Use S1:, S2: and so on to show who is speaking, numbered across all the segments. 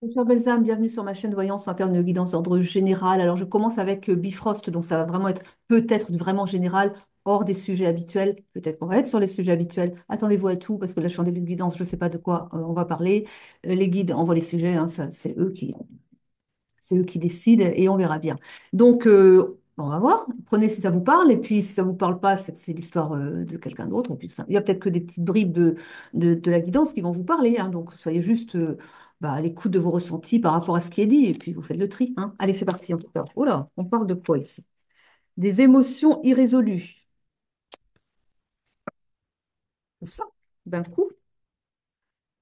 S1: Bonjour Belzam, bienvenue sur ma chaîne Voyance. On va faire une guidance d'ordre général. Alors je commence avec Bifrost, donc ça va vraiment être peut-être vraiment général, hors des sujets habituels. Peut-être qu'on va être sur les sujets habituels. Attendez-vous à tout, parce que là je suis en début de guidance, je ne sais pas de quoi on va parler. Les guides envoient les sujets, hein, ça, c'est eux qui décident et on verra bien. Donc on va voir, prenez si ça vous parle, et puis si ça ne vous parle pas, c'est l'histoire de quelqu'un d'autre. Et puis, il y a peut-être que des petites bribes de la guidance qui vont vous parler, hein. Donc soyez juste à l'écoute de vos ressentis par rapport à ce qui est dit, et puis vous faites le tri, hein. Allez, c'est parti en tout cas. Oh là, on parle de quoi ici? Des émotions irrésolues. Ça, d'un coup,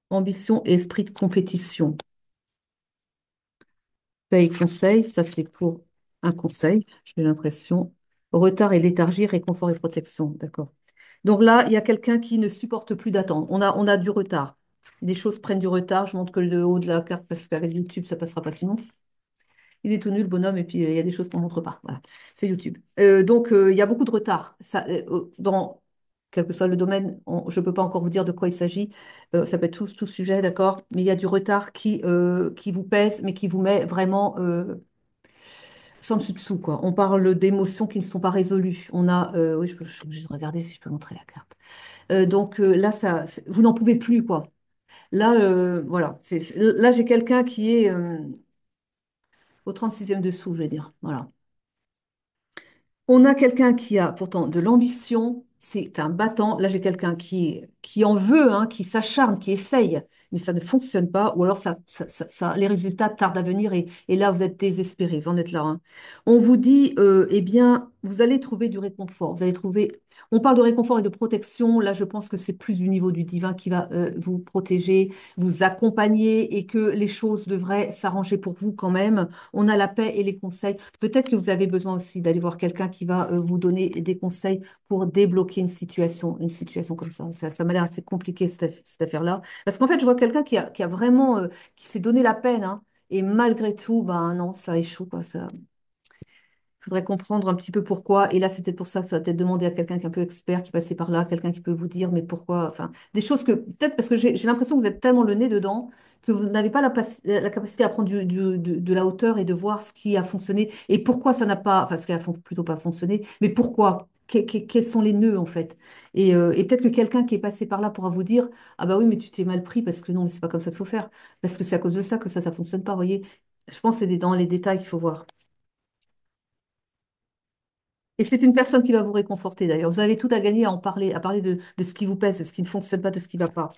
S1: ambition et esprit de compétition. Paye conseil, ça c'est pour un conseil, j'ai l'impression. Retard et léthargie, réconfort et protection, d'accord. Donc là, il y a quelqu'un qui ne supporte plus d'attendre. On a du retard. Les choses prennent du retard. Je montre que le haut de la carte parce qu'avec YouTube, ça passera pas sinon. Il est tout nul, le bonhomme, et puis il y a des choses qu'on montre pas. Voilà, c'est YouTube. Donc il y a beaucoup de retard. Ça, dans quel que soit le domaine, je ne peux pas encore vous dire de quoi il s'agit. Ça peut être tout sujet, d'accord? Mais il y a du retard qui vous pèse, mais qui vous met vraiment sans dessus dessous, quoi. On parle d'émotions qui ne sont pas résolues. Oui, je suis obligée de regarder si je peux montrer la carte. Donc là, vous n'en pouvez plus, quoi. Là, voilà. Là, j'ai quelqu'un qui est au 36e dessous, je vais dire. Voilà. On a quelqu'un qui a pourtant de l'ambition, c'est un battant. Là, j'ai quelqu'un qui en veut, hein, qui s'acharne, qui essaye, mais ça ne fonctionne pas. Ou alors, les résultats tardent à venir et là, vous êtes désespéré. Vous en êtes là, hein. On vous dit, eh bien, vous allez trouver du réconfort. Vous allez trouver. On parle de réconfort et de protection. Là, je pense que c'est plus du niveau du divin qui va vous protéger, vous accompagner et que les choses devraient s'arranger pour vous quand même. On a la paix et les conseils. Peut-être que vous avez besoin aussi d'aller voir quelqu'un qui va vous donner des conseils pour débloquer une situation comme ça. Ça m'a l'air assez compliqué, cette affaire-là. Parce qu'en fait, je vois quelqu'un qui a vraiment, qui s'est donné la peine, hein, et malgré tout, ben non, ça échoue, quoi. Il faudrait comprendre un petit peu pourquoi. Et là, c'est peut-être pour ça que ça va peut-être demander à quelqu'un qui est un peu expert, qui est passé par là, quelqu'un qui peut vous dire, mais pourquoi, enfin, des choses que, peut-être parce que j'ai l'impression que vous êtes tellement le nez dedans que vous n'avez pas la capacité à prendre de la hauteur et de voir ce qui a fonctionné et pourquoi ça n'a pas, enfin, ce qui a plutôt pas fonctionné, mais pourquoi, quels sont les nœuds, en fait. Et peut-être que quelqu'un qui est passé par là pourra vous dire, ah bah oui, mais tu t'es mal pris parce que non, mais c'est pas comme ça qu'il faut faire, parce que c'est à cause de ça que ça fonctionne pas, vous voyez. Je pense que c'est dans les détails qu'il faut voir. Et c'est une personne qui va vous réconforter d'ailleurs. Vous avez tout à gagner à parler de ce qui vous pèse, de ce qui ne fonctionne pas, de ce qui ne va pas.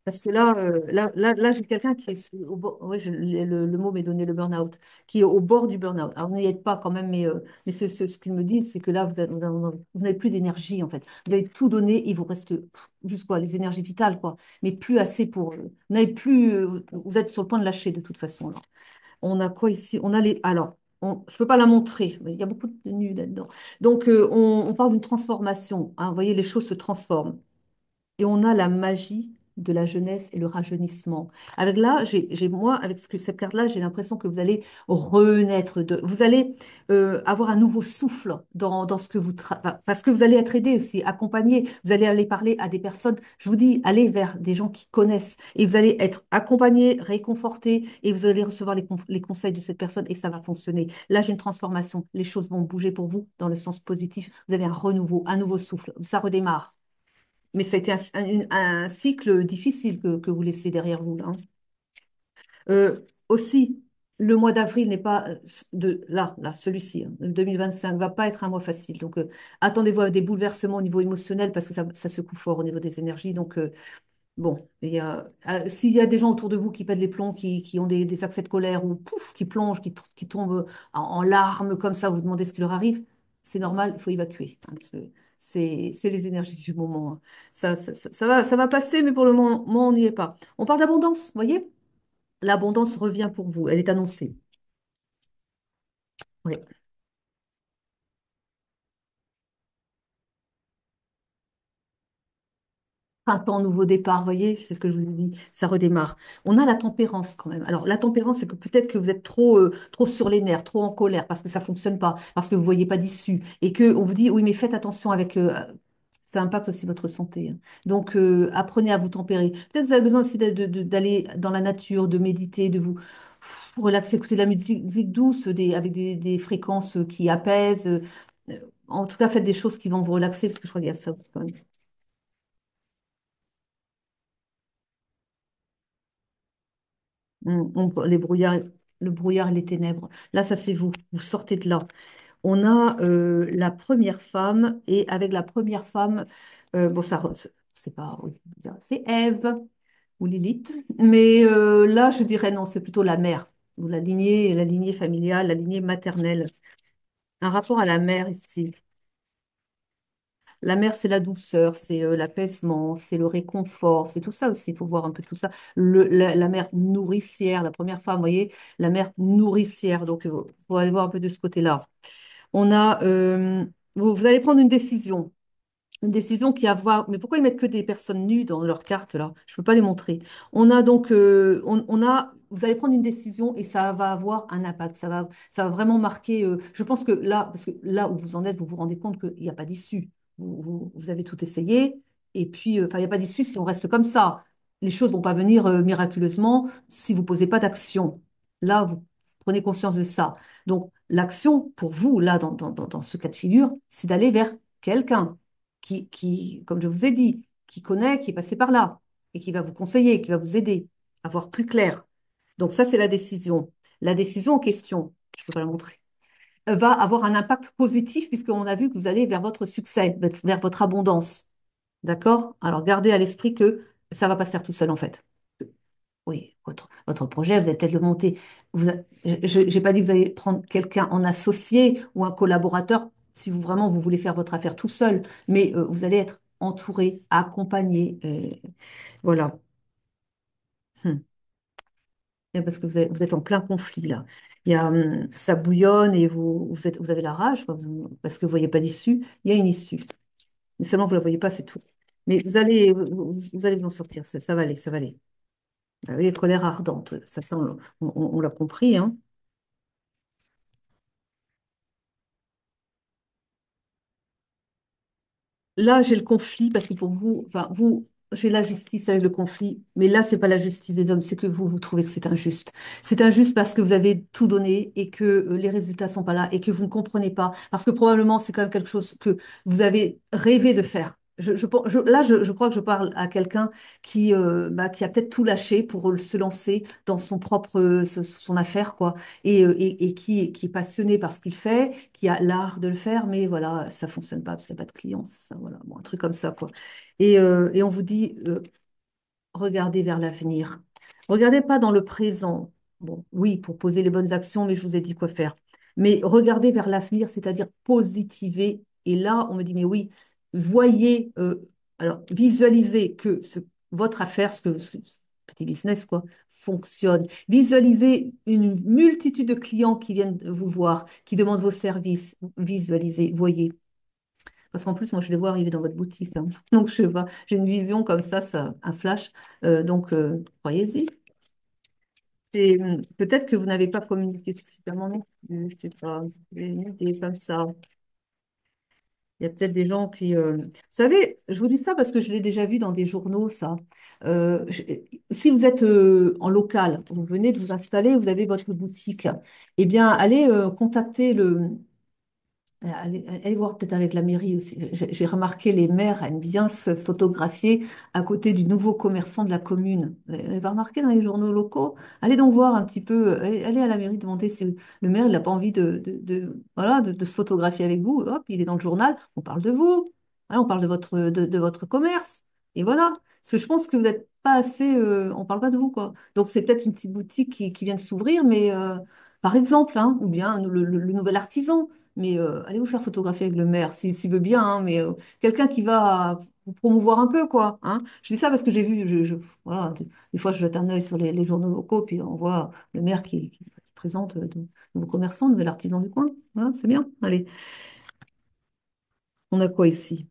S1: Parce que là, j'ai quelqu'un qui est au bord, ouais, le mot m'est donné, le burn-out, qui est au bord du burn-out. Alors, n'y êtes pas quand même, mais ce qu'ils me disent, c'est que là, vous n'avez plus d'énergie, en fait. Vous avez tout donné, il vous reste juste quoi, les énergies vitales, quoi, mais plus assez pour. Vous n'avez plus, vous êtes sur le point de lâcher de toute façon, là. On a quoi ici? On a les. Alors, je ne peux pas la montrer, mais il y a beaucoup de tenues là-dedans. Donc, on parle d'une transformation, hein. Vous voyez, les choses se transforment. Et on a la magie de la jeunesse et le rajeunissement. Avec là, moi, avec cette carte-là, j'ai l'impression que vous allez renaître, vous allez avoir un nouveau souffle dans ce que parce que vous allez être aidé aussi, accompagné. Vous allez aller parler à des personnes. Je vous dis, allez vers des gens qui connaissent et vous allez être accompagné, réconforté et vous allez recevoir les conseils de cette personne et ça va fonctionner. Là, j'ai une transformation. Les choses vont bouger pour vous dans le sens positif. Vous avez un renouveau, un nouveau souffle. Ça redémarre. Mais ça a été un cycle difficile que vous laissez derrière vous, là, hein. Aussi, le mois d'avril n'est pas là, celui-ci, hein, le 2025, va pas être un mois facile. Donc, attendez-vous à des bouleversements au niveau émotionnel parce que ça secoue fort au niveau des énergies. Donc, bon, s'il y a des gens autour de vous qui pètent les plombs, qui ont des accès de colère ou pouf, qui plongent, qui tombent en larmes comme ça, vous demandez ce qui leur arrive, c'est normal, il faut évacuer, hein, parce que c'est les énergies du moment, hein. Ça va passer, mais pour le moment, on n'y est pas. On parle d'abondance, vous voyez? L'abondance revient pour vous, elle est annoncée. Oui. Printemps, nouveau départ, vous voyez, c'est ce que je vous ai dit, ça redémarre. On a la tempérance quand même. Alors, la tempérance, c'est que peut-être que vous êtes trop sur les nerfs, trop en colère, parce que ça fonctionne pas, parce que vous voyez pas d'issue, et que on vous dit, oui, mais ça impacte aussi votre santé, hein. Donc, apprenez à vous tempérer. Peut-être que vous avez besoin aussi d'aller dans la nature, de méditer, de vous relaxer, écouter de la musique douce, avec des fréquences qui apaisent. En tout cas, faites des choses qui vont vous relaxer, parce que je crois qu'il y a ça aussi quand même. Les brouillards, le brouillard et les ténèbres. Là, ça c'est vous. Vous sortez de là. On a la première femme, et avec la première femme, bon, c'est pas, oui, c'est Ève ou Lilith, mais là, je dirais non, c'est plutôt la mère, ou la lignée familiale, la lignée maternelle. Un rapport à la mère ici. La mère, c'est la douceur, c'est l'apaisement, c'est le réconfort, c'est tout ça aussi. Il faut voir un peu tout ça. La mère nourricière, la première femme, vous voyez, la mère nourricière. Donc, il faut aller voir un peu de ce côté-là. On a, vous allez prendre une décision. Une décision qui a à voir. Mais pourquoi ils mettent que des personnes nues dans leur carte là? Je ne peux pas les montrer. On a donc, vous allez prendre une décision et ça va avoir un impact. Ça va vraiment marquer. Je pense que là, parce que là où vous en êtes, vous vous rendez compte qu'il n'y a pas d'issue. Vous avez tout essayé et puis, enfin, il n'y a pas d'issue si on reste comme ça. Les choses vont pas venir miraculeusement si vous posez pas d'action. Là, vous prenez conscience de ça. Donc, l'action pour vous, là, dans ce cas de figure, c'est d'aller vers quelqu'un comme je vous ai dit, qui connaît, qui est passé par là, et qui va vous conseiller, qui va vous aider à voir plus clair. Donc ça, c'est la décision. La décision en question, je peux pas la montrer, va avoir un impact positif puisqu'on a vu que vous allez vers votre succès, vers votre abondance. D'accord? Alors gardez à l'esprit que ça va pas se faire tout seul en fait. Oui, votre projet, vous allez peut-être le monter. Je n'ai pas dit que vous allez prendre quelqu'un en associé ou un collaborateur si vous vraiment vous voulez faire votre affaire tout seul, mais vous allez être entouré, accompagné. Voilà. Hmm. Et parce que vous êtes en plein conflit là. Ça bouillonne et vous avez la rage quoi, parce que vous voyez pas d'issue. Il y a une issue, mais seulement vous la voyez pas, c'est tout. Mais vous allez vous en sortir. Ça va aller, ça va aller. Ah oui, colère ardente, ça on l'a compris, hein. Là, j'ai le conflit parce que pour vous, enfin, vous, j'ai la justice avec le conflit, mais là, c'est pas la justice des hommes, c'est que vous trouvez que c'est injuste. C'est injuste parce que vous avez tout donné et que les résultats sont pas là et que vous ne comprenez pas, parce que probablement c'est quand même quelque chose que vous avez rêvé de faire. Là, je crois que je parle à quelqu'un qui a peut-être tout lâché pour se lancer dans son affaire, quoi, et qui est passionné par ce qu'il fait, qui a l'art de le faire, mais voilà, ça fonctionne pas, parce qu'il n'y a pas de clients, ça, voilà, bon, un truc comme ça, quoi. Et on vous dit, regardez vers l'avenir. Regardez pas dans le présent. Bon, oui, pour poser les bonnes actions, mais je vous ai dit quoi faire. Mais regardez vers l'avenir, c'est-à-dire positiver. Et là, on me dit, mais oui, voyez, alors visualisez que votre affaire, ce petit business, quoi, fonctionne. Visualisez une multitude de clients qui viennent vous voir, qui demandent vos services. Visualisez, voyez. Parce qu'en plus, moi, je les vois arriver dans votre boutique, hein. Donc, je sais pas, j'ai une vision comme ça, un flash. Donc, croyez-y. Peut-être que vous n'avez pas communiqué suffisamment non plus, je sais pas, j'ai une idée comme ça. Il y a peut-être des gens qui... Vous savez, je vous dis ça parce que je l'ai déjà vu dans des journaux, ça. Je- Si vous êtes en local, vous venez de vous installer, vous avez votre boutique, eh bien, allez contacter allez voir peut-être avec la mairie aussi. J'ai remarqué les maires aiment bien se photographier à côté du nouveau commerçant de la commune. Vous avez pas remarqué dans les journaux locaux? Allez donc voir un petit peu, allez à la mairie demander si le maire il n'a pas envie voilà, de se photographier avec vous. Hop, il est dans le journal, on parle de vous. Voilà, on parle de votre commerce. Et voilà. Parce que je pense que vous n'êtes pas assez, on parle pas de vous, quoi. Donc c'est peut-être une petite boutique qui vient de s'ouvrir, mais par exemple, hein, ou bien le nouvel artisan. Mais allez vous faire photographier avec le maire, s'il veut bien, hein, mais quelqu'un qui va vous promouvoir un peu, quoi, hein. Je dis ça parce que j'ai vu, voilà, des fois je jette un œil sur les journaux locaux, puis on voit le maire qui présente de nouveaux commerçants, de nouvel artisan du coin. Voilà, c'est bien. Allez, on a quoi ici?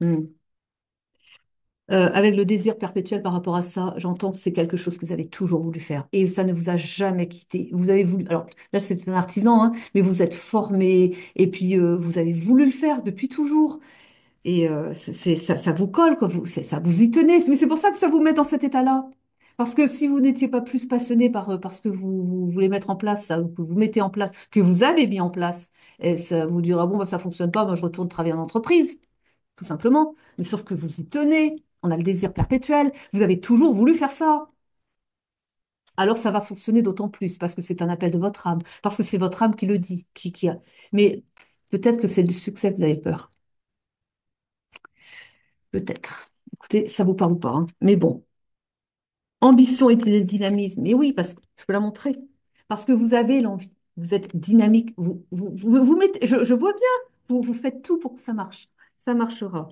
S1: Hmm. Avec le désir perpétuel par rapport à ça, j'entends que c'est quelque chose que vous avez toujours voulu faire et ça ne vous a jamais quitté. Vous avez voulu, alors là c'est un artisan, hein, mais vous êtes formé et puis vous avez voulu le faire depuis toujours. Et ça vous colle, quoi. Ça vous y tenez. Mais c'est pour ça que ça vous met dans cet état-là. Parce que si vous n'étiez pas plus passionné par ce que vous voulez mettre en place, ça, que vous mettez en place, que vous avez mis en place, et ça vous dira, bon, bah, ça fonctionne pas, moi je retourne travailler en entreprise, tout simplement. Mais sauf que vous y tenez. On a le désir perpétuel. Vous avez toujours voulu faire ça. Alors ça va fonctionner d'autant plus parce que c'est un appel de votre âme, parce que c'est votre âme qui le dit, qui a. Mais peut-être que c'est du succès que vous avez peur. Peut-être. Écoutez, ça vous parle pas, hein. Mais bon, ambition et dynamisme. Mais oui, parce que je peux la montrer. Parce que vous avez l'envie. Vous êtes dynamique. Vous mettez, je vois bien, vous faites tout pour que ça marche. Ça marchera.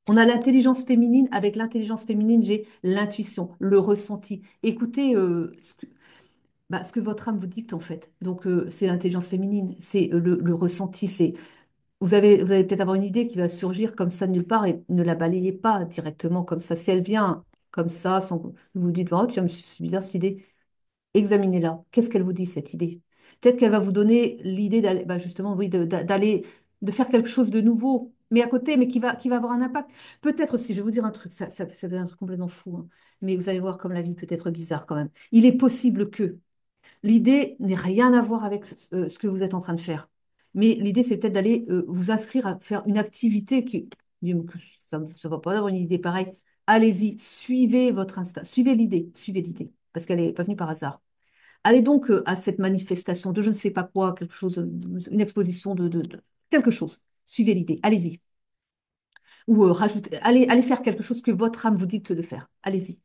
S1: On a l'intelligence féminine. Avec l'intelligence féminine, j'ai l'intuition, le ressenti. Écoutez ce que votre âme vous dicte, en fait. Donc, c'est l'intelligence féminine. C'est le ressenti. Vous allez peut-être avoir une idée qui va surgir comme ça de nulle part et ne la balayez pas directement comme ça. Si elle vient comme ça, sans que vous vous dites, oh, tiens, mais c'est bizarre cette idée, examinez-la. Qu'est-ce qu'elle vous dit, cette idée? Peut-être qu'elle va vous donner l'idée d'aller, bah, justement, oui, d'aller, de faire quelque chose de nouveau, mais à côté, mais qui va avoir un impact. Peut-être aussi, je vais vous dire un truc, ça va être complètement fou, hein, mais vous allez voir comme la vie peut être bizarre quand même. Il est possible que l'idée n'est rien à voir avec ce que vous êtes en train de faire. Mais l'idée, c'est peut-être d'aller vous inscrire à faire une activité que ça ne va pas avoir une idée pareille. Allez-y, suivez votre instinct, suivez l'idée, parce qu'elle n'est pas venue par hasard. Allez donc à cette manifestation de je ne sais pas quoi, quelque chose, une exposition de quelque chose. Suivez l'idée, allez-y. Ou rajoutez, allez faire quelque chose que votre âme vous dicte de faire. Allez-y.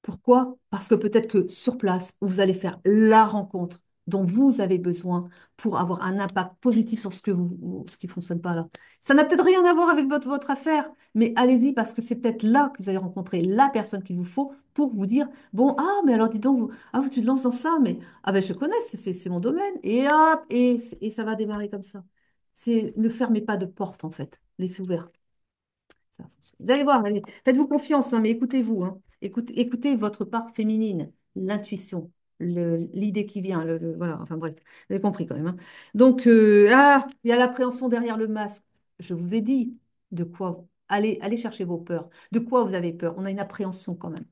S1: Pourquoi? Parce que peut-être que sur place, vous allez faire la rencontre dont vous avez besoin pour avoir un impact positif sur ce qui fonctionne pas là. Ça n'a peut-être rien à voir avec votre affaire, mais allez-y parce que c'est peut-être là que vous allez rencontrer la personne qu'il vous faut pour vous dire, bon, ah, mais alors dis donc, tu te lances dans ça, mais ah ben je connais, c'est mon domaine. Et hop, et ça va démarrer comme ça. Ne fermez pas de porte en fait, laissez ouvert. Ça fonctionne. Vous allez voir, faites-vous confiance, hein, mais écoutez-vous, hein. Écoutez votre part féminine, l'intuition, l'idée qui vient, voilà, enfin bref, vous avez compris quand même, hein. Donc, il y a l'appréhension derrière le masque. Je vous ai dit de quoi. Allez chercher vos peurs. De quoi vous avez peur? On a une appréhension quand même.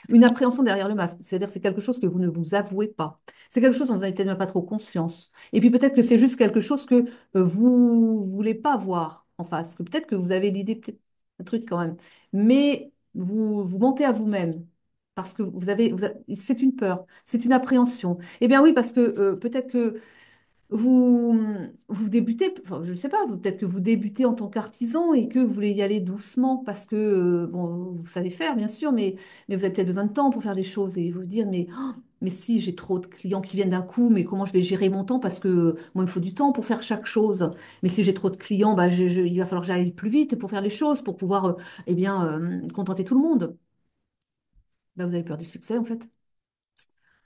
S1: Une appréhension derrière le masque, c'est-à-dire c'est quelque chose que vous ne vous avouez pas. C'est quelque chose dont vous n'avez peut-être même pas trop conscience. Et puis peut-être que c'est juste quelque chose que vous voulez pas voir en face, que peut-être que vous avez l'idée, peut-être un truc quand même, mais vous mentez à vous-même. Parce que c'est une peur, c'est une appréhension. Eh bien oui, parce que peut-être que vous, vous débutez, enfin, je ne sais pas, peut-être que vous débutez en tant qu'artisan et que vous voulez y aller doucement parce que, bon, vous savez faire, bien sûr, mais vous avez peut-être besoin de temps pour faire les choses et vous dire, mais si j'ai trop de clients qui viennent d'un coup, mais comment je vais gérer mon temps parce que moi, il me faut du temps pour faire chaque chose. Mais si j'ai trop de clients, bah, il va falloir que j'aille plus vite pour faire les choses, pour pouvoir, eh bien, contenter tout le monde. Bah, vous avez peur du succès, en fait.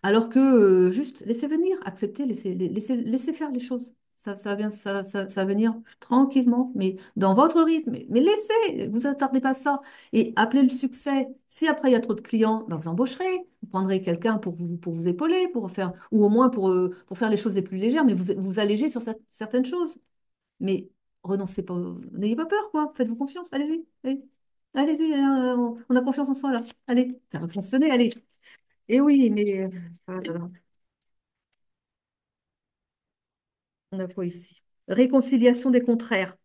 S1: Alors que juste laissez venir, accepter, laissez faire les choses. Ça va bien, ça va venir tranquillement, mais dans votre rythme. Mais laissez, vous attardez pas à ça. Et appelez le succès. Si après il y a trop de clients, ben vous embaucherez, vous prendrez quelqu'un pour vous épauler, pour faire, ou au moins pour faire les choses les plus légères, mais vous allégez sur certaines choses. Mais renoncez pas, n'ayez pas peur, quoi. Faites-vous confiance, allez-y. Allez-y, on a confiance en soi là. Allez, ça va fonctionner, allez. Et oui, mais ah là là, on a quoi ici? Réconciliation des contraires.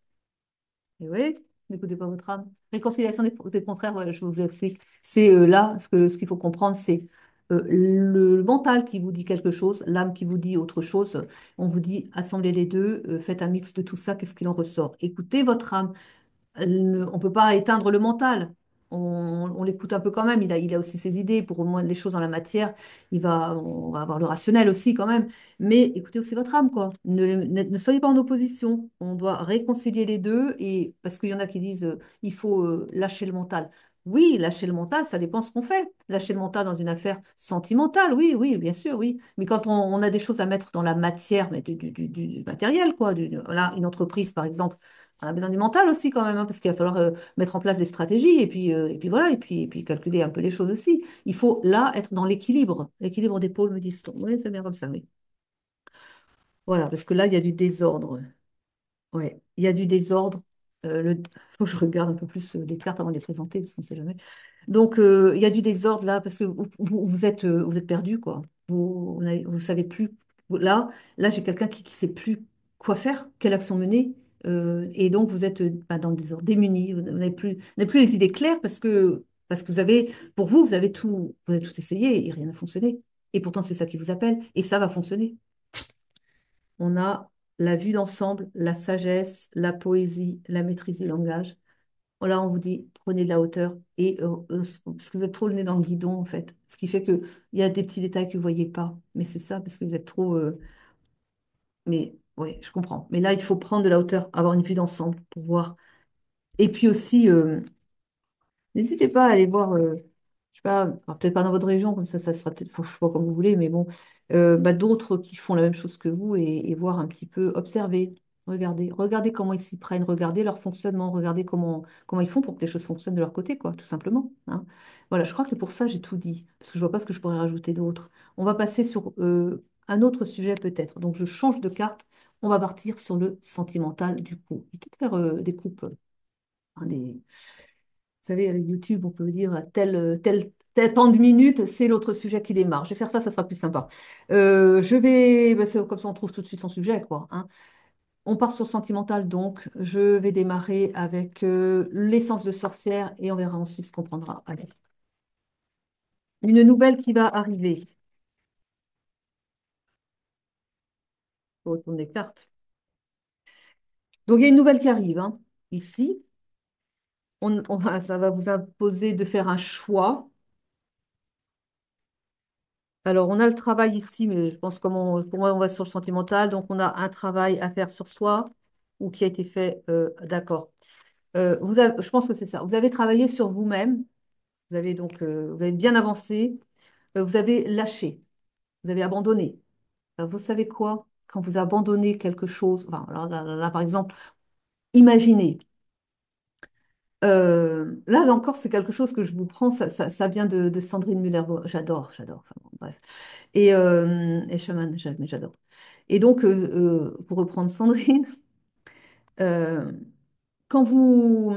S1: Et oui, n'écoutez pas votre âme. Réconciliation des contraires, voilà, je vous explique. C'est là, ce qu'il faut comprendre, c'est le mental qui vous dit quelque chose, l'âme qui vous dit autre chose. On vous dit, assemblez les deux, faites un mix de tout ça, qu'est-ce qu'il en ressort? Écoutez votre âme. On ne peut pas éteindre le mental. On l'écoute un peu quand même. Il a aussi ses idées pour au moins les choses dans la matière. On va avoir le rationnel aussi quand même. Mais écoutez aussi votre âme, quoi. Ne soyez pas en opposition. On doit réconcilier les deux. Et parce qu'il y en a qui disent il faut lâcher le mental. Oui, lâcher le mental, ça dépend ce qu'on fait. Lâcher le mental dans une affaire sentimentale, oui, oui, bien sûr, oui. Mais quand on a des choses à mettre dans la matière, mais du matériel, quoi, voilà, une entreprise, par exemple, on a besoin du mental aussi quand même, hein, parce qu'il va falloir mettre en place des stratégies et puis voilà, et puis calculer un peu les choses aussi. Il faut là être dans l'équilibre, l'équilibre des pôles, me disent-on. Oui, c'est bien comme ça, oui. Voilà, parce que là, il y a du désordre. Ouais, il y a du désordre. faut que je regarde un peu plus les cartes avant de les présenter, parce qu'on ne sait jamais. Donc, il y a du désordre là, parce que vous êtes perdu, quoi. Vous savez plus. Là, là j'ai quelqu'un qui ne sait plus quoi faire, quelle action mener. Et donc, vous êtes bah, dans le désordre, démunis. Vous n'avez plus les idées claires parce que vous avez tout essayé et rien n'a fonctionné. Et pourtant, c'est ça qui vous appelle et ça va fonctionner. On a la vue d'ensemble, la sagesse, la poésie, la maîtrise du langage. Là, on vous dit, prenez de la hauteur parce que vous êtes trop le nez dans le guidon, en fait. Ce qui fait qu'il y a des petits détails que vous ne voyez pas. Mais c'est ça, parce que vous êtes trop. Mais oui, je comprends. Mais là, il faut prendre de la hauteur, avoir une vue d'ensemble pour voir. Et puis aussi, n'hésitez pas à aller voir, je sais pas, alors peut-être pas dans votre région, comme ça sera peut-être, je sais pas comme vous voulez, mais bon, bah, d'autres qui font la même chose que vous et voir un petit peu, observer, regardez comment ils s'y prennent, regardez leur fonctionnement, regardez comment ils font pour que les choses fonctionnent de leur côté, quoi, tout simplement, hein. Voilà, je crois que pour ça, j'ai tout dit, parce que je vois pas ce que je pourrais rajouter d'autre. On va passer sur un autre sujet peut-être. Donc, je change de carte. On va partir sur le sentimental du coup. Je vais peut-être faire des coupes, hein, vous savez, avec YouTube, on peut dire tel temps de minutes, c'est l'autre sujet qui démarre. Je vais faire ça, ça sera plus sympa. Comme ça, on trouve tout de suite son sujet, quoi, hein. On part sur sentimental, donc je vais démarrer avec l'essence de sorcière et on verra ensuite ce qu'on prendra. Allez. Une nouvelle qui va arriver. Faut retourner les cartes. Donc, il y a une nouvelle qui arrive, hein. Ici, ça va vous imposer de faire un choix. Alors, on a le travail ici, mais je pense pour moi, on va sur le sentimental. Donc, on a un travail à faire sur soi ou qui a été fait. D'accord. Je pense que c'est ça. Vous avez travaillé sur vous-même. Vous avez bien avancé. Vous avez lâché. Vous avez abandonné. Vous savez quoi? Quand vous abandonnez quelque chose, enfin, là, par exemple, imaginez. Là encore, c'est quelque chose que je vous prends. Ça vient de Sandrine Muller. J'adore, j'adore. Enfin, bon, bref. Et Chaman, mais j'adore. Et donc, pour reprendre Sandrine, euh, quand vous,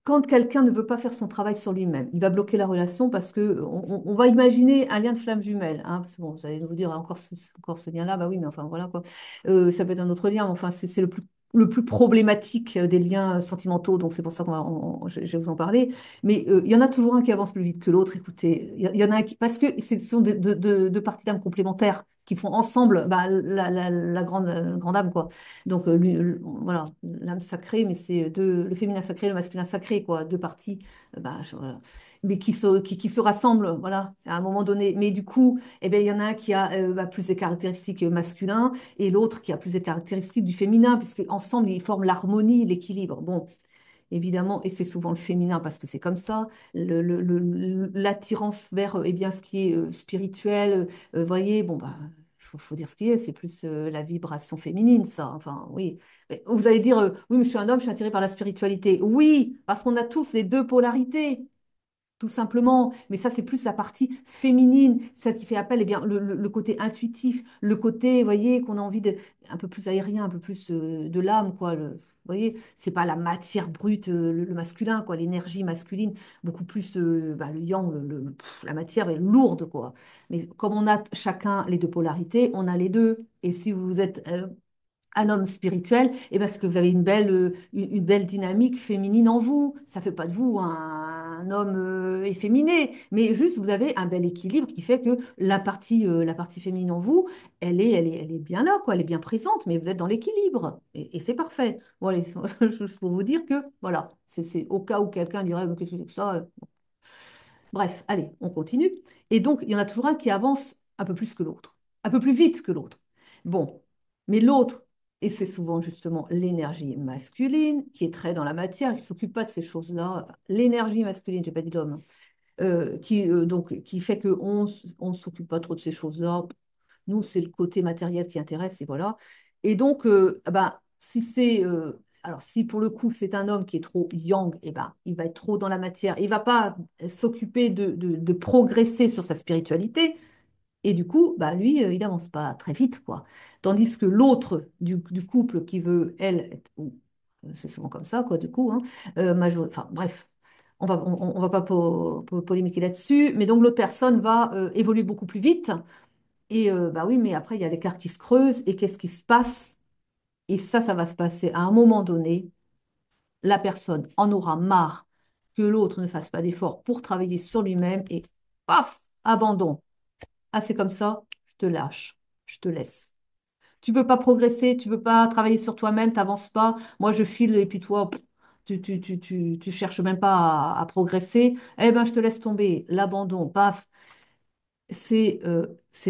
S1: quand quelqu'un ne veut pas faire son travail sur lui-même, il va bloquer la relation parce que on va imaginer un lien de flamme jumelle, hein, parce que bon, vous allez vous dire encore ce lien-là, bah oui, mais enfin voilà quoi. Ça peut être un autre lien, mais enfin c'est le plus problématique des liens sentimentaux, donc c'est pour ça je vais vous en parler. Mais il y en a toujours un qui avance plus vite que l'autre. Écoutez, il y en a un parce que ce sont deux parties d'âme complémentaires qui font ensemble bah, la grande âme quoi. Donc, voilà, l'âme sacrée, mais c'est le féminin sacré, le masculin sacré, quoi, deux parties, bah, voilà. Mais qui se rassemblent, voilà, à un moment donné. Mais du coup, eh bien, il y en a un qui a bah, plus des caractéristiques masculines et l'autre qui a plus des caractéristiques du féminin, puisque ensemble, ils forment l'harmonie, l'équilibre. Bon, évidemment, et c'est souvent le féminin parce que c'est comme ça, l'attirance vers eh bien, ce qui est spirituel, voyez, bon, bah, faut dire ce qui est, c'est plus la vibration féminine, ça. Enfin, oui. Mais vous allez dire, oui, mais je suis un homme, je suis attiré par la spiritualité. Oui, parce qu'on a tous les deux polarités tout simplement. Mais ça, c'est plus la partie féminine, celle qui fait appel, eh bien, le côté intuitif, le côté, vous voyez, qu'on a envie un peu plus aérien, un peu plus de l'âme, quoi. Vous voyez, c'est pas la matière brute, le masculin, quoi, l'énergie masculine, beaucoup plus bah, le yang, la matière est lourde, quoi. Mais comme on a chacun les deux polarités, on a les deux. Et si vous êtes un homme spirituel, et parce que vous avez une belle dynamique féminine en vous. Ça fait pas de vous un homme efféminé, mais juste vous avez un bel équilibre qui fait que la partie féminine en vous, elle est bien là, quoi. Elle est bien présente, mais vous êtes dans l'équilibre. Et c'est parfait. Bon, allez, juste pour vous dire que, voilà, c'est au cas où quelqu'un dirait, mais qu'est-ce que c'est que ça? Bref, allez, on continue. Et donc, il y en a toujours un qui avance un peu plus que l'autre, un peu plus vite que l'autre. Bon, mais l'autre, et c'est souvent justement l'énergie masculine qui est très dans la matière, qui ne s'occupe pas de ces choses-là. Enfin, l'énergie masculine, je n'ai pas dit l'homme, hein, qui fait qu'on ne s'occupe pas trop de ces choses-là. Nous, c'est le côté matériel qui intéresse, et voilà. Et donc, alors, si pour le coup, c'est un homme qui est trop yang, eh ben, il va être trop dans la matière. Il ne va pas s'occuper de progresser sur sa spiritualité. Et du coup, bah, lui, il n'avance pas très vite, quoi. Tandis que l'autre du couple qui veut, elle, c'est souvent comme ça, quoi, du coup, hein. Enfin, bref, on va pas polémiquer là-dessus, mais donc l'autre personne va évoluer beaucoup plus vite. Et bah oui, mais après, il y a l'écart qui se creuse. Et qu'est-ce qui se passe? Et ça va se passer à un moment donné. La personne en aura marre que l'autre ne fasse pas d'effort pour travailler sur lui-même et paf, abandon. Ah, c'est comme ça, je te lâche, je te laisse. Tu veux pas progresser, tu veux pas travailler sur toi-même, t'avances pas. Moi, je file et puis toi, pff, tu cherches même pas à progresser. Eh ben, je te laisse tomber. L'abandon, paf, c'est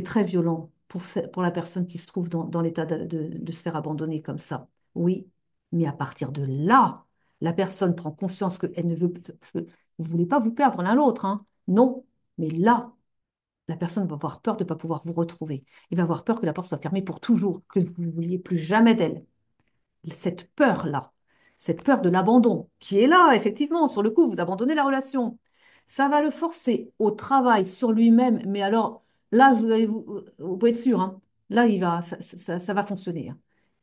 S1: très violent pour la personne qui se trouve dans l'état de se faire abandonner comme ça. Oui, mais à partir de là, la personne prend conscience qu'elle ne veut, parce que vous voulez pas vous perdre l'un l'autre, hein. Non, mais là, la personne va avoir peur de ne pas pouvoir vous retrouver. Il va avoir peur que la porte soit fermée pour toujours, que vous ne vouliez plus jamais d'elle. Cette peur-là, cette peur de l'abandon, qui est là, effectivement, sur le coup, vous abandonnez la relation, ça va le forcer au travail sur lui-même. Mais alors, là, vous pouvez être sûr, hein, là, ça va fonctionner, hein.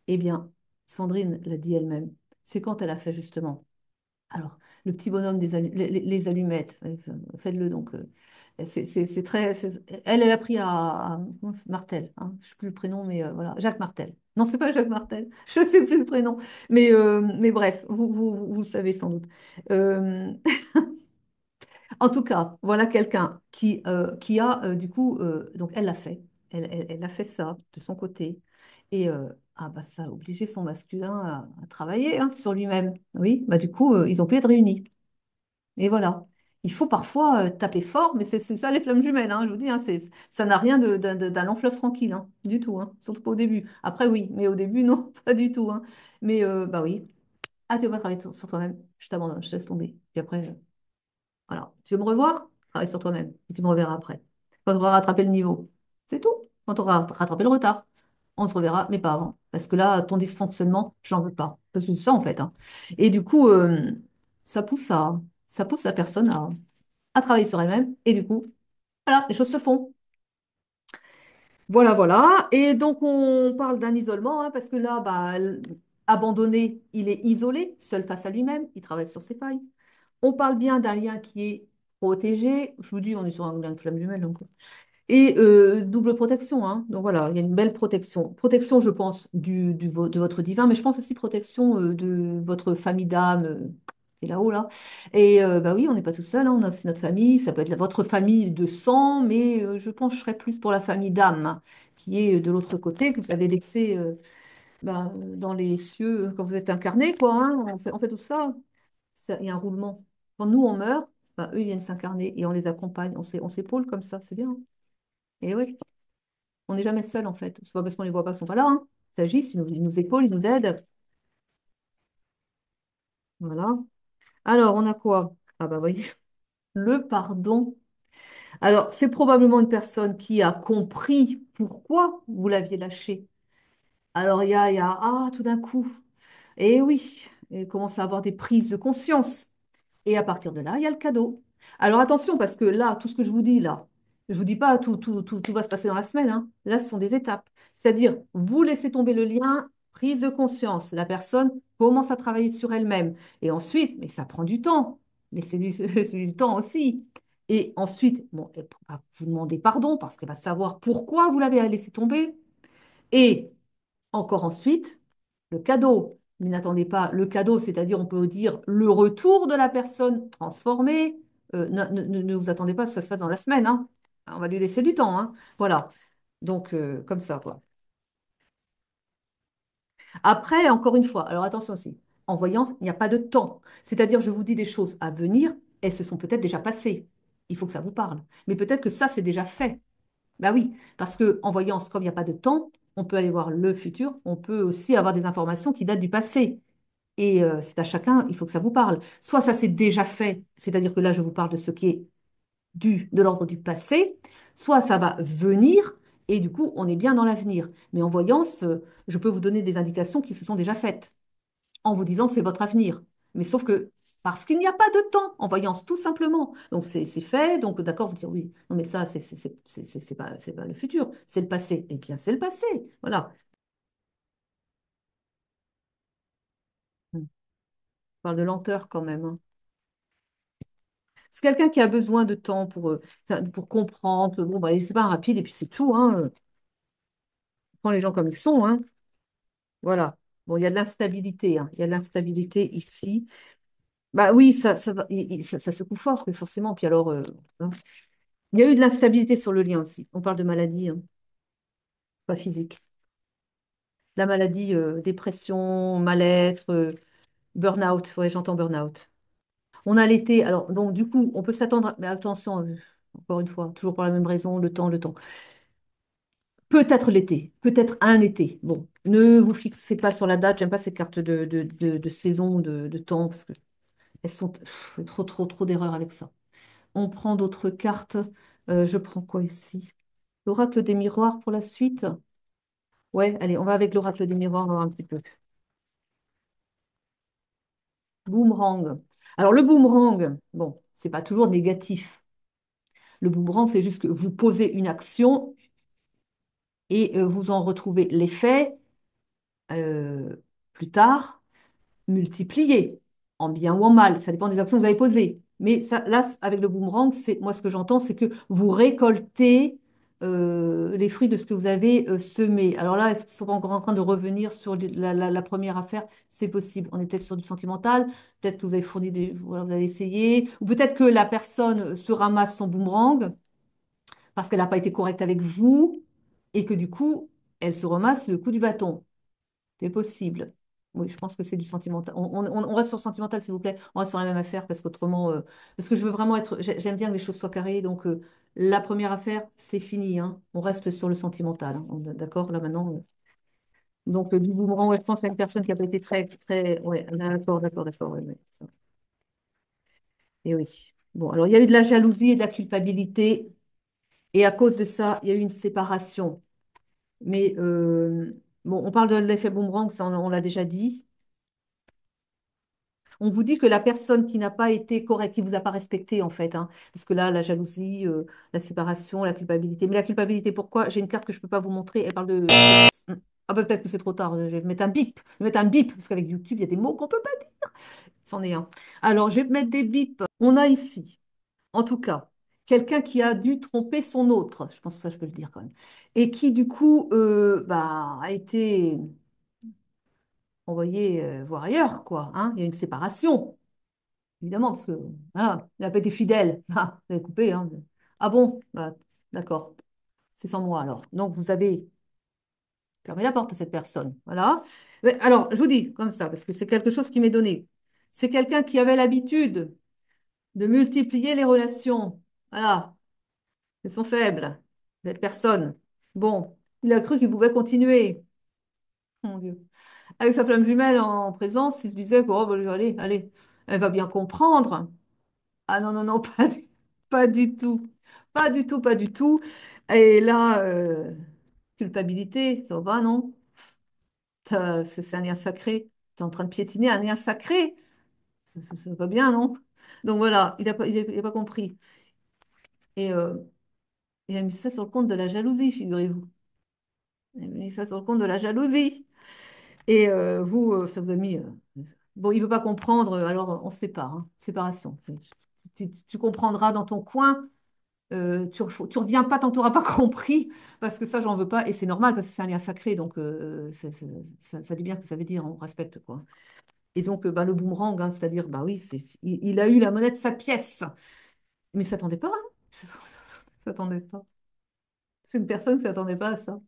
S1: Eh bien, Sandrine l'a dit elle-même, c'est quand elle a fait justement alors, le petit bonhomme les allumettes, faites-le donc. C'est très. Elle a pris comment Martel, hein, je ne sais plus le prénom, mais voilà, Jacques Martel. Non, c'est pas Jacques Martel, je ne sais plus le prénom. Mais bref, vous le savez sans doute. Euh, En tout cas, voilà quelqu'un qui a, du coup, donc elle l'a fait. Elle a fait ça de son côté. Et ah bah, ça a obligé son masculin à travailler, hein, sur lui-même. Oui, bah, du coup, ils ont pu être réunis. Et voilà. Il faut parfois taper fort, mais c'est ça les flammes jumelles, hein, je vous dis, hein, ça n'a rien d'un long fleuve tranquille, hein, du tout, hein, surtout pas au début. Après, oui, mais au début, non, pas du tout, hein. Mais bah oui. Ah, tu veux pas travailler sur toi-même? Je t'abandonne, je te laisse tomber. Puis après, voilà. Tu veux me revoir? Travaille sur toi-même. Et tu me reverras après. Quand on aura rattrapé le niveau. C'est tout. Quand on aura rattrapé le retard. On se reverra, mais pas avant. Parce que là, ton dysfonctionnement, j'en veux pas. Parce que c'est ça, en fait, hein. Et du coup, ça pousse la personne à travailler sur elle-même. Et du coup, voilà, les choses se font. Voilà, voilà. Et donc, on parle d'un isolement, hein, parce que là, bah, abandonné, il est isolé, seul face à lui-même. Il travaille sur ses failles. On parle bien d'un lien qui est protégé. Je vous dis, on est sur un lien de flamme jumelle, donc. Et double protection, hein. Donc voilà, il y a une belle protection. Protection, je pense, de votre divin, mais je pense aussi protection de votre famille d'âme qui est là-haut, là. Et bah oui, on n'est pas tout seul, hein, on a aussi notre famille. Ça peut être votre famille de sang, mais je pencherais plus pour la famille d'âme, hein, qui est de l'autre côté, que vous avez laissé dans les cieux quand vous êtes incarné, quoi, hein. On fait tout ça. Il y a un roulement. Quand nous, on meurt, bah, eux, ils viennent s'incarner et on les accompagne. On s'épaule comme ça, c'est bien, hein. Et oui, on n'est jamais seul en fait. C'est pas parce qu'on les voit pas qu'ils sont pas là, hein. Ils s'agissent, ils nous épaulent, ils nous aident. Voilà. Alors, on a quoi? Ah bah voyez, le pardon. Alors, c'est probablement une personne qui a compris pourquoi vous l'aviez lâché. Alors, tout d'un coup, et oui, il commence à avoir des prises de conscience. Et à partir de là, il y a le cadeau. Alors attention, parce que là, tout ce que je vous dis là, je vous dis pas tout va se passer dans la semaine, hein. Là, ce sont des étapes. C'est-à-dire, vous laissez tomber le lien, prise de conscience. La personne commence à travailler sur elle-même. Et ensuite, mais ça prend du temps. Laissez-lui le temps aussi. Et ensuite, bon, elle va vous demander pardon parce qu'elle va savoir pourquoi vous l'avez laissé tomber. Et encore ensuite, le cadeau. Mais n'attendez pas le cadeau, c'est-à-dire on peut dire le retour de la personne transformée. Ne vous attendez pas à ce que ça se fasse dans la semaine, hein. On va lui laisser du temps, hein. Voilà. Donc, comme ça, quoi. Après, encore une fois, alors attention aussi, en voyance, il n'y a pas de temps. C'est-à-dire, je vous dis des choses à venir, elles se sont peut-être déjà passées. Il faut que ça vous parle. Mais peut-être que ça, c'est déjà fait. Bah oui, parce que en voyance, comme il n'y a pas de temps, on peut aller voir le futur, on peut aussi avoir des informations qui datent du passé. Et c'est à chacun, il faut que ça vous parle. Soit ça s'est déjà fait, c'est-à-dire que là, je vous parle de ce qui est de l'ordre du passé, soit ça va venir, et du coup, on est bien dans l'avenir. Mais en voyance, je peux vous donner des indications qui se sont déjà faites, en vous disant que c'est votre avenir. Mais sauf que, parce qu'il n'y a pas de temps en voyance, tout simplement. Donc c'est fait, donc d'accord, vous dire oui, non mais ça, c'est pas le futur, c'est le passé. Eh bien, c'est le passé, voilà. parle de lenteur quand même, hein. C'est quelqu'un qui a besoin de temps pour comprendre. Bon, bah, c'est pas rapide et puis c'est tout, hein. Prends les gens comme ils sont, hein. Voilà. Bon, il y a de l'instabilité, hein. Il y a de l'instabilité ici. Bah oui, ça secoue fort, oui, forcément. Puis alors, hein. Il y a eu de l'instabilité sur le lien aussi. On parle de maladie, hein, pas physique. La maladie, dépression, mal-être, burn-out. Ouais, j'entends burn-out. On a l'été. Alors, donc, du coup, on peut s'attendre. Mais attention, encore une fois, toujours pour la même raison, le temps, le temps. Peut-être l'été, peut-être un été. Bon, ne vous fixez pas sur la date. J'aime pas ces cartes de saison, de temps, parce que elles sont trop, trop, trop d'erreurs avec ça. On prend d'autres cartes. Je prends quoi ici? L'oracle des miroirs pour la suite? Ouais, allez, on va avec l'oracle des miroirs, on va voir un petit peu. Boomerang. Alors, le boomerang, bon, c'est pas toujours négatif. Le boomerang, c'est juste que vous posez une action et vous en retrouvez l'effet euh, plus tard multiplié, en bien ou en mal. Ça dépend des actions que vous avez posées. Mais ça, là, avec le boomerang, c'est, moi, ce que j'entends, c'est que vous récoltez les fruits de ce que vous avez semé. Alors là, est-ce qu'ils sont pas encore en train de revenir sur la première affaire? C'est possible. On est peut-être sur du sentimental. Peut-être que vous avez fourni voilà, vous avez essayé. Ou peut-être que la personne se ramasse son boomerang parce qu'elle n'a pas été correcte avec vous et que du coup, elle se ramasse le coup du bâton. C'est possible. Oui, je pense que c'est du sentimental. On reste sur sentimental, s'il vous plaît. On reste sur la même affaire parce qu'autrement, parce que je veux vraiment être. J'aime bien que les choses soient carrées. Donc, la première affaire, c'est fini, hein. On reste sur le sentimental, hein. D'accord, là maintenant. Donc, du boomerang, ouais, je pense à une personne qui a pas été très, très. Ouais, d'accord, d'accord, d'accord. Ouais, ouais, et oui. Bon, alors, il y a eu de la jalousie et de la culpabilité. Et à cause de ça, il y a eu une séparation. Mais, bon, on parle de l'effet boomerang, ça, on l'a déjà dit. On vous dit que la personne qui n'a pas été correcte, qui vous a pas respecté en fait, hein, parce que là, la jalousie, la séparation, la culpabilité. Mais la culpabilité, pourquoi? J'ai une carte que je peux pas vous montrer. Elle parle de sexe. Ah bah, peut-être que c'est trop tard. Je vais mettre un bip. Je vais mettre un bip parce qu'avec YouTube, il y a des mots qu'on peut pas dire. C'en est un. Alors, je vais mettre des bips. On a ici, en tout cas, quelqu'un qui a dû tromper son autre. Je pense que ça, je peux le dire quand même. Et qui, du coup, bah, a été envoyé voir ailleurs, quoi, hein. Il y a une séparation. Évidemment, parce que voilà, il n'a pas été fidèle. Ah, vous avez coupé, hein. Ah bon? Bah, d'accord. C'est sans moi alors. Donc vous avez fermé la porte à cette personne. Voilà. Mais alors, je vous dis comme ça, parce que c'est quelque chose qui m'est donné. C'est quelqu'un qui avait l'habitude de multiplier les relations. Voilà. Elles sont faibles, cette personne. Bon, il a cru qu'il pouvait continuer. Mon Dieu. Avec sa flamme jumelle en présence, il se disait que, oh, bah, allez, allez, elle va bien comprendre. Ah non, non, non, pas du tout. Pas du tout, pas du tout. Et là, culpabilité, ça va pas, non? C'est un lien sacré. Tu es en train de piétiner un lien sacré. Ça va pas bien, non? Donc voilà, il a pas compris. Et il a mis ça sur le compte de la jalousie, figurez-vous. Il a mis ça sur le compte de la jalousie. Et vous, ça vous a mis. Bon, il veut pas comprendre, alors on se sépare, hein. Séparation. Tu comprendras dans ton coin. Tu reviens pas tant que tu n'auras pas compris, parce que ça, j'en veux pas, et c'est normal, parce que c'est un lien sacré, donc ça dit bien ce que ça veut dire, on respecte, quoi. Et donc, bah, le boomerang, hein, c'est-à-dire, bah oui, il a eu la monnaie de sa pièce, mais il s'attendait pas, hein. Il s'attendait pas. C'est une personne qui s'attendait pas à ça.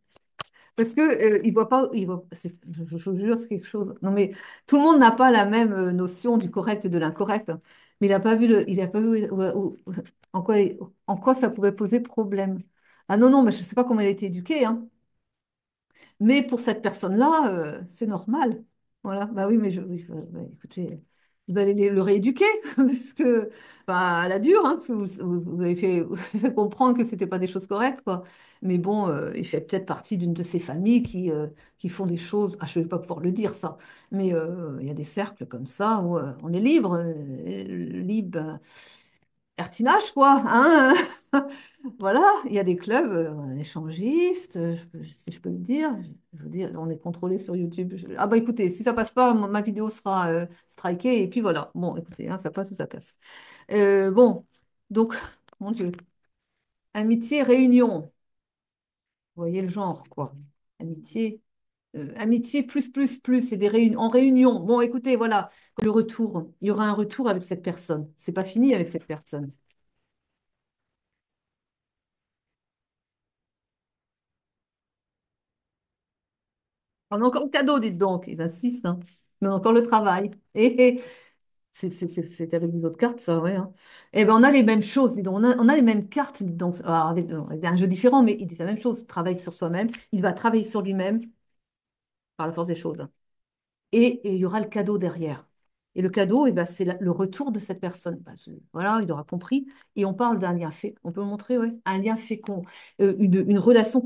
S1: Parce que il voit pas, je vous jure, c'est quelque chose. Non, mais tout le monde n'a pas la même notion du correct et de l'incorrect, hein. Mais il a pas vu en quoi, en quoi ça pouvait poser problème. Ah non, non, mais je ne sais pas comment elle a été éduquée, hein. Mais pour cette personne-là, c'est normal. Voilà, bah oui, mais oui, bah, écoutez, vous allez le rééduquer, puisque bah, à la dure, hein, parce que vous avez vous avez fait comprendre que c'était pas des choses correctes, quoi. Mais bon, il fait peut-être partie d'une de ces familles qui font des choses. Ah, je vais pas pouvoir le dire ça, mais il y a des cercles comme ça où on est libre, libre. Ertinage, quoi, hein? Voilà, il y a des clubs échangistes, si je peux le dire. Je veux dire, on est contrôlé sur YouTube. Ah bah écoutez, si ça passe pas, ma vidéo sera strikée et puis voilà. Bon, écoutez, hein, ça passe ou ça casse. Bon, donc, mon Dieu, amitié, réunion. Vous voyez le genre, quoi. Amitié, amitié plus, c'est des réunions en réunion. Bon, écoutez, voilà, le retour. Il y aura un retour avec cette personne. C'est pas fini avec cette personne. On a encore le cadeau, dites donc. Ils insistent, hein. Mais on a encore le travail. Et c'est avec les autres cartes, ça, ouais, hein. Eh ben, on a les mêmes choses, dis donc. On a les mêmes cartes, dites donc. Alors, avec un jeu différent, mais il dit la même chose. Travaille sur soi-même. Il va travailler sur lui-même par la force des choses. Et il y aura le cadeau derrière. Et le cadeau, eh ben, c'est le retour de cette personne. Bah, voilà, il aura compris. Et on parle d'un lien fécond. On peut le montrer, ouais. Un lien fécond. Une relation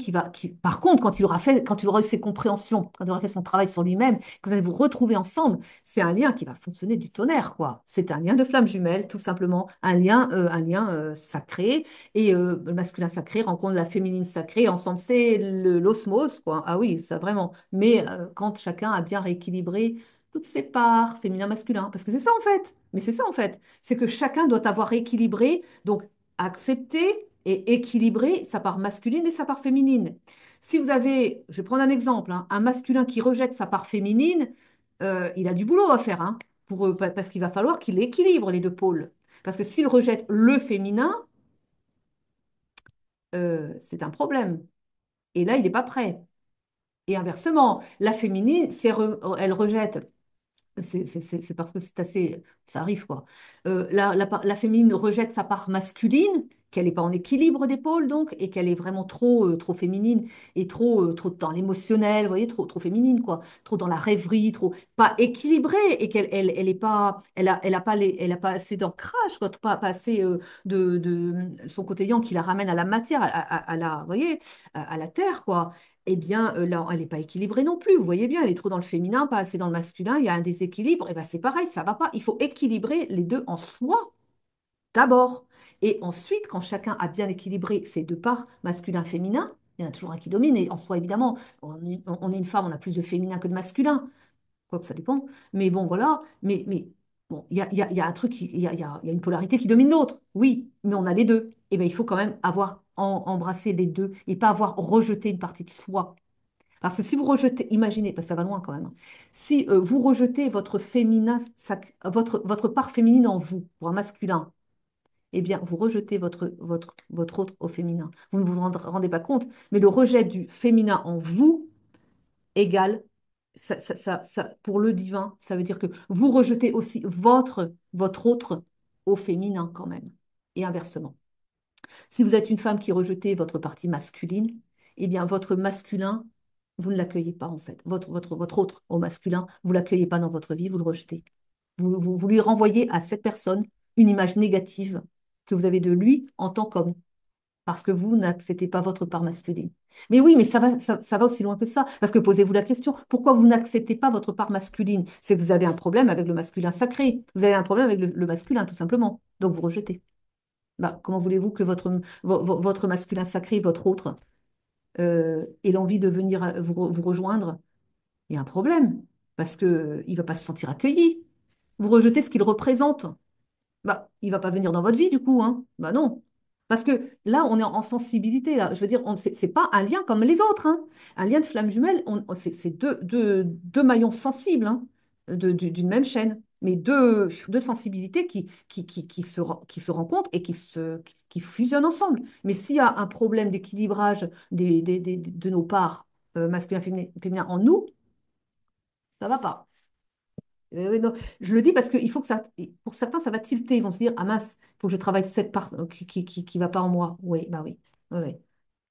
S1: par contre, quand il aura eu ses compréhensions, quand il aura fait son travail sur lui-même, quand vous allez vous retrouver ensemble, c'est un lien qui va fonctionner du tonnerre, quoi. C'est un lien de flamme jumelle, tout simplement. Un lien sacré. Et le masculin sacré rencontre la féminine sacrée. Ensemble, c'est l'osmose, quoi. Ah oui, ça vraiment. Mais quand chacun a bien rééquilibré toutes ses parts, féminin, masculin, parce que c'est ça en fait. Mais c'est ça en fait. C'est que chacun doit avoir rééquilibré, donc accepter et équilibrer sa part masculine et sa part féminine. Si vous avez, je vais prendre un exemple, hein, un masculin qui rejette sa part féminine, il a du boulot à faire, hein, parce qu'il va falloir qu'il équilibre les deux pôles. Parce que s'il rejette le féminin, c'est un problème. Et là, il n'est pas prêt. Et inversement, la féminine, si elle rejette, c'est parce que c'est assez, ça arrive quoi. La féminine rejette sa part masculine, qu'elle n'est pas en équilibre d'épaule donc, et qu'elle est vraiment trop féminine et trop dans l'émotionnel, vous voyez, trop féminine quoi, trop dans la rêverie, trop pas équilibrée et elle est pas, elle a pas assez d'ancrage quoi, pas assez de son côté yang qui la ramène à la matière, à la, vous voyez, à la terre quoi. Eh bien, là, elle n'est pas équilibrée non plus. Vous voyez bien, elle est trop dans le féminin, pas assez dans le masculin. Il y a un déséquilibre. Eh bien, c'est pareil, ça va pas. Il faut équilibrer les deux en soi d'abord. Et ensuite, quand chacun a bien équilibré ses deux parts, masculin-féminin, il y en a toujours un qui domine. Et en soi, évidemment, on est une femme, on a plus de féminin que de masculin. Quoique ça dépend. Mais bon, voilà. Mais bon, il y a un truc, il y a une polarité qui domine l'autre. Oui, mais on a les deux. Eh bien, il faut quand même avoir embrassé les deux et pas avoir rejeté une partie de soi. Parce que si vous rejetez, imaginez, parce que ça va loin quand même, hein. Si vous rejetez votre féminin, votre part féminine en vous, pour un masculin, eh bien, vous rejetez votre autre au féminin. Vous ne vous rendez pas compte, mais le rejet du féminin en vous égale, pour le divin, ça veut dire que vous rejetez aussi votre autre au féminin quand même, et inversement. Si vous êtes une femme qui rejetez votre partie masculine, eh bien, votre masculin, vous ne l'accueillez pas en fait. Votre autre au masculin, vous ne l'accueillez pas dans votre vie, vous le rejetez. Vous lui renvoyez à cette personne une image négative que vous avez de lui en tant qu'homme, parce que vous n'acceptez pas votre part masculine. Mais oui, mais ça va aussi loin que ça, parce que posez-vous la question, pourquoi vous n'acceptez pas votre part masculine? C'est que vous avez un problème avec le masculin sacré, vous avez un problème avec le masculin, tout simplement. Donc vous rejetez. Bah, comment voulez-vous que votre masculin sacré, votre autre, ait l'envie de venir vous rejoindre? Il y a un problème, parce qu'il ne va pas se sentir accueilli. Vous rejetez ce qu'il représente. Bah, il va pas venir dans votre vie du coup, hein. Bah non. Parce que là, on est en sensibilité. Là. Je veux dire, c'est pas un lien comme les autres, hein. Un lien de flamme jumelle, c'est deux maillons sensibles, hein, d'une même chaîne. Mais deux sensibilités qui se rencontrent et qui fusionnent ensemble. Mais s'il y a un problème d'équilibrage de nos parts masculin féminin en nous, ça va pas. Oui, non, je le dis parce qu'il faut que ça, pour certains, ça va tilter. Ils vont se dire, ah mince, il faut que je travaille cette part qui va pas en moi. Oui, bah oui. Oui, oui.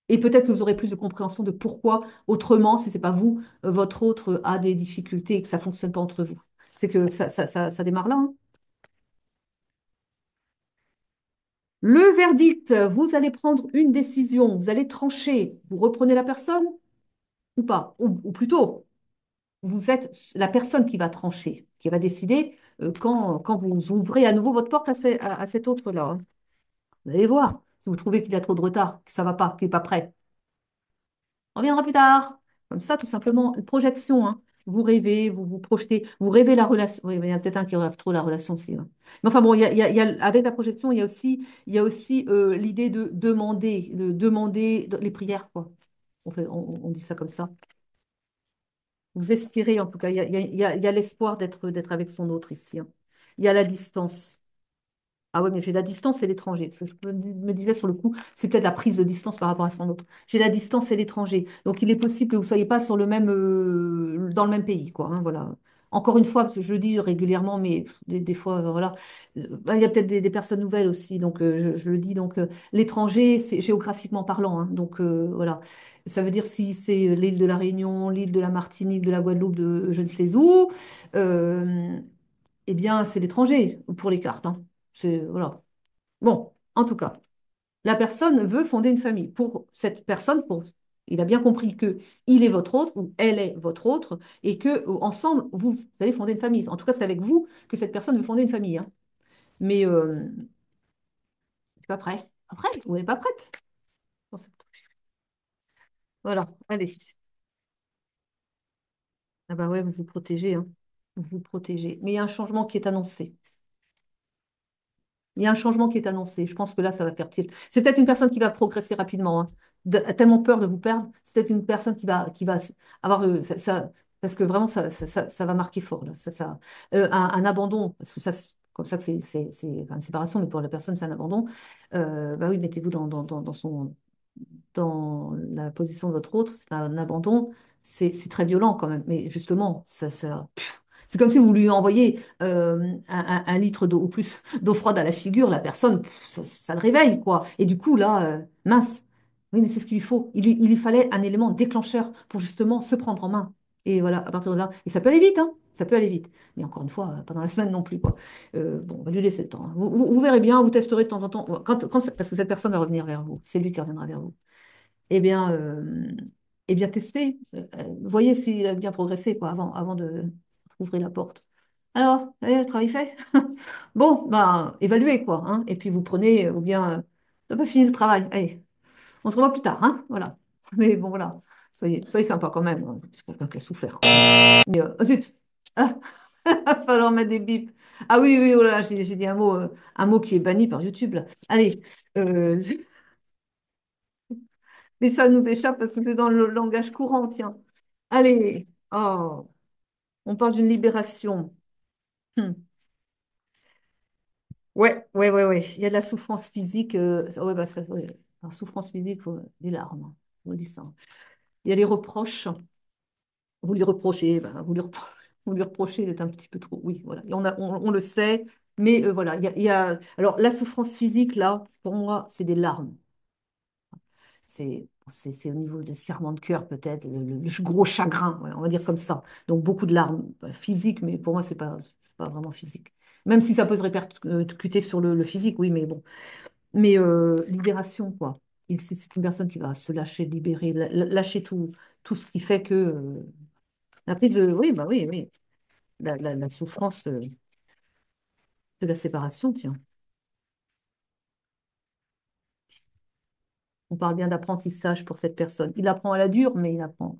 S1: Et peut-être que vous aurez plus de compréhension de pourquoi, autrement, si c'est pas vous, votre autre a des difficultés et que ça fonctionne pas entre vous. C'est que ça démarre là, hein. Le verdict, vous allez prendre une décision, vous allez trancher. Vous reprenez la personne ou pas? Ou plutôt, vous êtes la personne qui va trancher, qui va décider quand vous ouvrez à nouveau votre porte à cet autre-là, hein. Vous allez voir. Si vous trouvez qu'il a trop de retard, que ça va pas, qu'il n'est pas prêt, on reviendra plus tard. Comme ça, tout simplement, une projection, hein. Vous rêvez, vous vous projetez, vous rêvez la relation. Oui, mais il y en a peut-être un qui rêve trop la relation aussi, hein. Mais enfin bon, avec la projection, il y a aussi l'idée de demander les prières, quoi. On dit ça comme ça. Vous espérez, en tout cas, il y a l'espoir d'être avec son autre ici, hein. Il y a la distance. Ah oui, mais j'ai la distance et l'étranger. Parce que je me disais sur le coup, c'est peut-être la prise de distance par rapport à son autre. J'ai la distance et l'étranger. Donc il est possible que vous ne soyez pas dans le même pays, quoi, hein, voilà. Encore une fois, parce que je le dis régulièrement, mais des fois, voilà. Bah, il y a peut-être des personnes nouvelles aussi, donc je le dis. Donc l'étranger, c'est géographiquement parlant, hein, donc voilà. Ça veut dire si c'est l'île de la Réunion, l'île de la Martinique, de la Guadeloupe, de je ne sais où. euh, eh bien, c'est l'étranger pour les cartes, hein. Voilà. Bon, en tout cas, la personne veut fonder une famille. Pour cette personne, il a bien compris que il est votre autre ou elle est votre autre et que ensemble, vous allez fonder une famille. En tout cas, c'est avec vous que cette personne veut fonder une famille, hein. Mais je suis pas prêt. Après, vous n'êtes pas prête. Bon, voilà, allez. Ah bah ouais, vous vous protégez, hein. Vous vous protégez. Mais il y a un changement qui est annoncé. Il y a un changement qui est annoncé. Je pense que là, ça va faire tilt. C'est peut-être une personne qui va progresser rapidement, hein. A tellement peur de vous perdre. C'est peut-être une personne qui va avoir parce que vraiment, ça va marquer fort, là. Un abandon, parce que ça, c'est comme ça que enfin, une séparation, mais pour la personne, c'est un abandon. Bah oui, mettez-vous dans la position de votre autre, c'est un abandon, c'est très violent quand même. Mais justement, c'est comme si vous lui envoyez un litre d'eau ou plus d'eau froide à la figure, la personne, ça le réveille, quoi. Et du coup, là, mince. Oui, mais c'est ce qu'il lui faut. Il lui fallait un élément déclencheur pour justement se prendre en main. Et voilà, à partir de là, et ça peut aller vite, hein. Ça peut aller vite. Mais encore une fois, pas dans la semaine non plus, quoi. Bon, on va lui laisser le temps, hein. Vous verrez bien, vous testerez de temps en temps, parce que cette personne va revenir vers vous. C'est lui qui reviendra vers vous. Eh bien, testez. Voyez s'il a bien progressé, quoi, avant de ouvrir la porte. Alors, le travail fait? Bon, ben, évaluez, quoi, hein. Et puis vous prenez, ou bien, t'as pas fini le travail. Allez, on se revoit plus tard, hein. Voilà. Mais bon, voilà. Soyez sympa quand même, hein. C'est quelqu'un qui a souffert, quoi. Mais, oh, zut! Ah, va falloir mettre des bips. Ah oui, oui, oh là là, j'ai dit un mot qui est banni par YouTube, là. Allez, euh, mais ça nous échappe parce que c'est dans le langage courant, tiens. Allez, oh, on parle d'une libération. Hmm. Ouais, ouais, ouais, ouais. Il y a de la souffrance physique. Ouais, bah, ouais. Alors, souffrance physique, des larmes, hein. On dit ça. Il y a les reproches. Vous lui reprochez, ben, vous lui reprochez d'être un petit peu trop. Oui, voilà. Et on le sait, mais voilà. Alors, la souffrance physique, là, pour moi, c'est des larmes. C'est au niveau des serrements de cœur, peut-être, le gros chagrin, ouais, on va dire comme ça. Donc, beaucoup de larmes physiques, mais pour moi, c'est pas vraiment physique. Même si ça peut se répercuter sur le physique, oui, mais bon. Mais libération, quoi. C'est une personne qui va se lâcher, libérer, lâcher tout ce qui fait que la prise de. Oui, bah oui, oui. La souffrance de la séparation, tiens. On parle bien d'apprentissage pour cette personne. Il apprend à la dure, mais il apprend.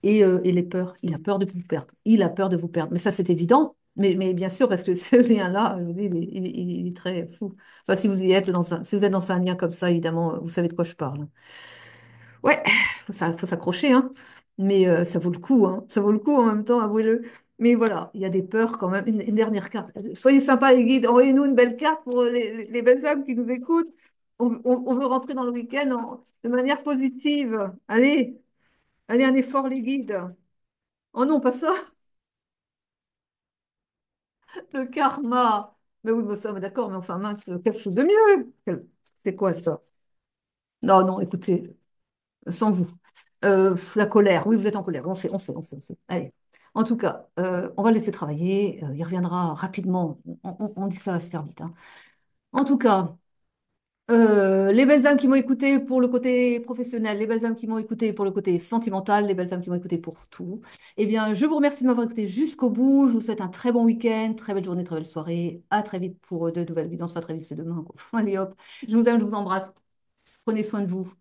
S1: Et les peurs, il a peur de vous perdre. Il a peur de vous perdre. Mais ça, c'est évident. Mais bien sûr, parce que ce lien-là, je vous dis, il est très fou. Enfin, si vous êtes dans un lien comme ça, évidemment, vous savez de quoi je parle. Ouais, faut s'accrocher, hein. Mais ça vaut le coup, hein. Ça vaut le coup en même temps, avouez-le. Mais voilà, il y a des peurs quand même. Une dernière carte. Soyez sympas, les guides. Envoyez-nous une belle carte pour les belles âmes qui nous écoutent. On veut rentrer dans le week-end de manière positive. Allez, allez, un effort, les guides. Oh non, pas ça, le karma. Mais oui, mais ça, mais d'accord, mais enfin, mince, quelque chose de mieux. C'est quoi ça? Non, non, écoutez, sans vous. La colère, oui, vous êtes en colère, on sait, on sait, on sait, on sait. Allez. En tout cas, on va le laisser travailler, il reviendra rapidement. On dit que ça va se faire vite, hein. En tout cas, Les belles âmes qui m'ont écouté pour le côté professionnel, les belles âmes qui m'ont écouté pour le côté sentimental, les belles âmes qui m'ont écouté pour tout. Eh bien, je vous remercie de m'avoir écouté jusqu'au bout. Je vous souhaite un très bon week-end, très belle journée, très belle soirée. À très vite pour de nouvelles vidéos. On se voit très vite, c'est demain, quoi. Allez hop, je vous aime, je vous embrasse. Prenez soin de vous.